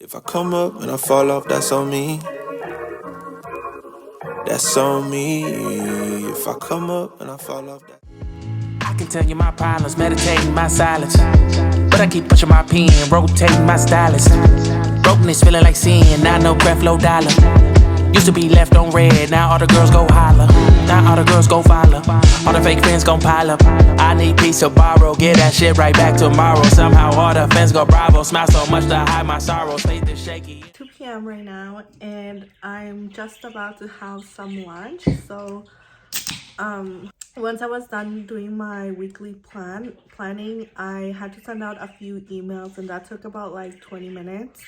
If I come up and I fall off, that's on me. That's on me. If I come up and I fall off, I can tell you my problems, meditating my silence. But I keep pushing my pen, rotating my stylus. Brokenness feeling like sin, now no breath, low dollar. Used to be left on red, now all the girls go holler. Now all the girls go follow. All the fake friends gon' pile up. I need peace to borrow, get that shit right back tomorrow. Somehow all the fans go bravo, smile so much to hide my sorrows. Faith is shaky. 2 p.m. right now, and I'm just about to have some lunch. So once I was done doing my weekly planning, I had to send out a few emails, and that took about like 20 minutes.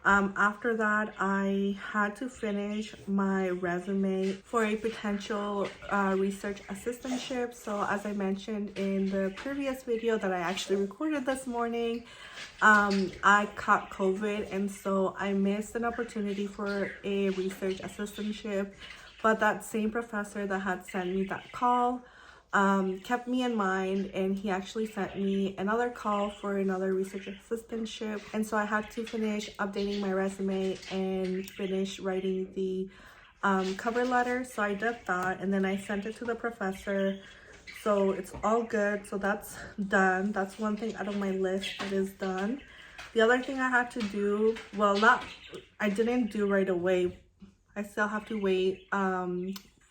After that, I had to finish my resume for a potential research assistantship. So as I mentioned in the previous video that I actually recorded this morning, I caught COVID, and so I missed an opportunity for a research assistantship. But that same professor that had sent me that call kept me in mind, and he actually sent me another call for another research assistantship. And so I had to finish updating my resume and finish writing the cover letter. So I did that, and then I sent it to the professor. So it's all good. So that's done. That's one thing out of my list that is done. The other thing I had to do, I didn't do right away. I still have to wait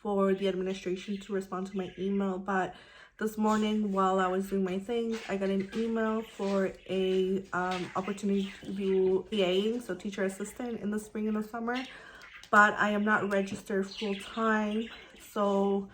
for the administration to respond to my email. But this morning, while I was doing my things, I got an email for a opportunity to do PAing, so teacher assistant, in the spring and the summer. But I am not registered full time, so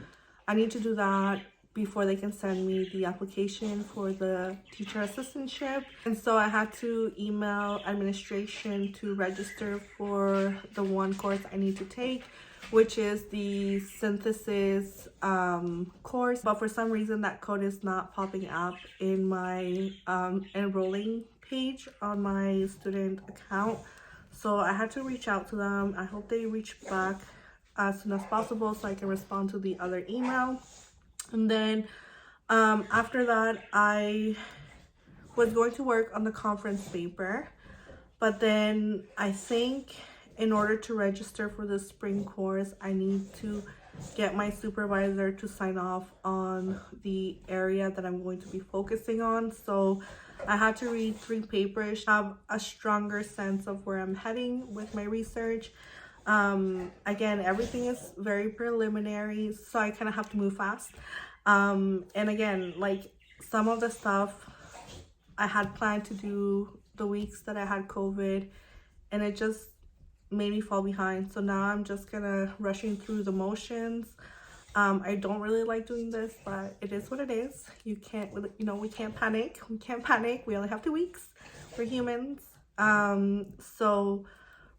I need to do that before they can send me the application for the teacher assistantship. And so I had to email administration to register for the one course I need to take, which is the synthesis course. But for some reason that code is not popping up in my enrolling page on my student account. So I had to reach out to them. I hope they reach back as soon as possible so I can respond to the other email. And then after that, I was going to work on the conference paper. But then I think in order to register for the spring course, I need to get my supervisor to sign off on the area that I'm going to be focusing on. So I had to read 3 papers, have a stronger sense of where I'm heading with my research. Again, everything is very preliminary, so I kind of have to move fast. And again, like, some of the stuff I had planned to do the weeks that I had COVID, and it just made me fall behind. So now I'm just gonna rushing through the motions. I don't really like doing this, but it is what it is. We can't panic. We only have 2 weeks. We're humans. So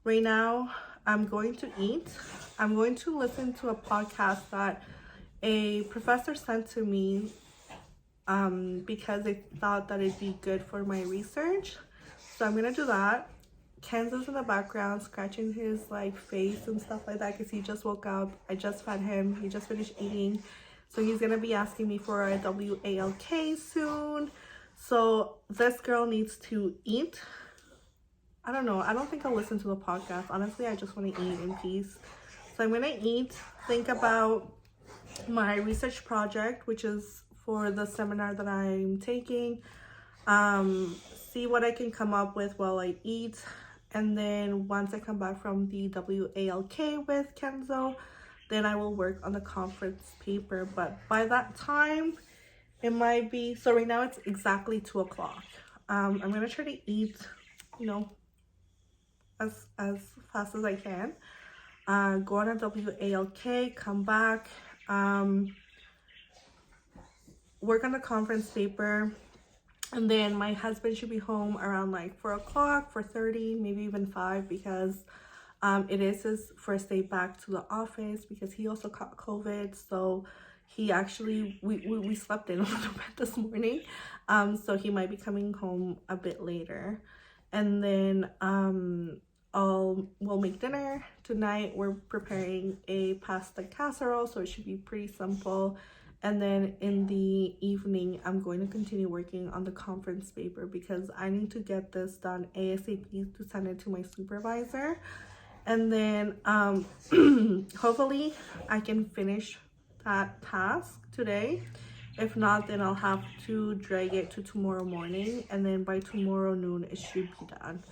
right now I'm going to eat. I'm going to listen to a podcast that a professor sent to me because they thought that it'd be good for my research. So I'm gonna do that. Ken's in the background scratching his face and stuff like that because he just woke up. I just fed him. He just finished eating. So he's gonna be asking me for a WALK soon. So this girl needs to eat. I don't know. I don't think I'll listen to the podcast. Honestly, I just want to eat in peace. So I'm gonna eat, think about my research project, which is for the seminar that I'm taking, see what I can come up with while I eat. And then once I come back from the WALK with Kenzo, then I will work on the conference paper. But by that time, it might be, so right now it's exactly 2 o'clock. I'm gonna try to eat, as fast as I can. Go on a WALK, come back, work on the conference paper, and then my husband should be home around 4 o'clock, 4:30, maybe even 5, because it is his first day back to the office because he also caught COVID. So he actually, we slept in a little bit this morning, so he might be coming home a bit later. And then we'll make dinner tonight. We're preparing a pasta casserole, so it should be pretty simple. And then in the evening, I'm going to continue working on the conference paper because I need to get this done ASAP to send it to my supervisor. And then hopefully I can finish that task today. If not, then I'll have to drag it to tomorrow morning, and then by tomorrow noon it should be done.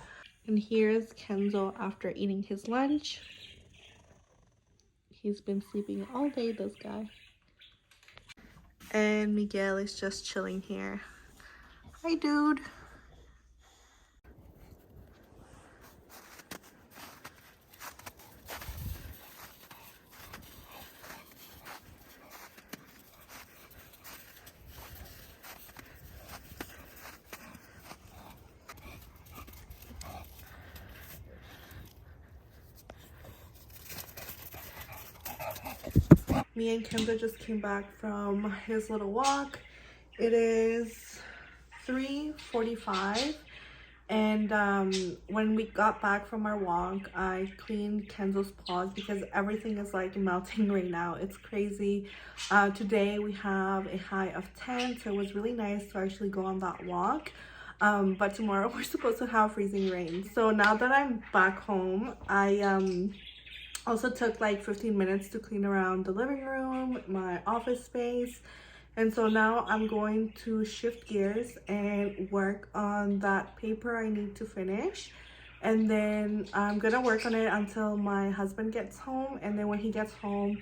And here's Kenzo after eating his lunch. He's been sleeping all day, this guy. And Miguel is just chilling here. Hi, dude. Me and Kenzo just came back from his little walk. It is 3:45, and when we got back from our walk, I cleaned Kenzo's paws because everything is like melting right now. It's crazy. Today we have a high of 10, so it was really nice to actually go on that walk. But tomorrow we're supposed to have freezing rain. So now that I'm back home, I also took like 15 minutes to clean around the living room, my office space. And so now I'm going to shift gears and work on that paper I need to finish. And then I'm gonna work on it until my husband gets home. And then when he gets home,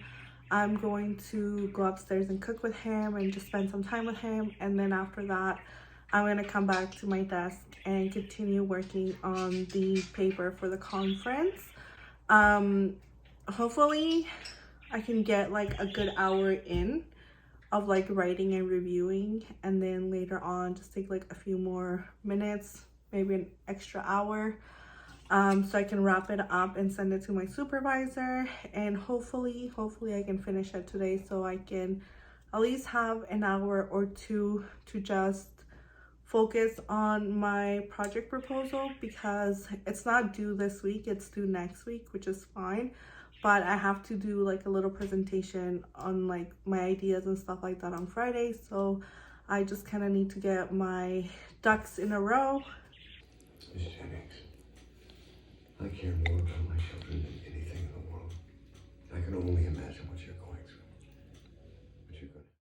I'm going to go upstairs and cook with him and just spend some time with him. And then after that, I'm gonna come back to my desk and continue working on the paper for the conference. Hopefully I can get like a good hour in of like writing and reviewing, and then later on just take like a few more minutes, maybe an extra hour, so I can wrap it up and send it to my supervisor. And hopefully I can finish it today, so I can at least have an hour or two to just focus on my project proposal, because it's not due this week, it's due next week, which is fine. But I have to do like a little presentation on like my ideas and stuff like that on Friday. So I just kind of need to get my ducks in a row. Miss Jennings, I care more about my children than anything in the world. I can only imagine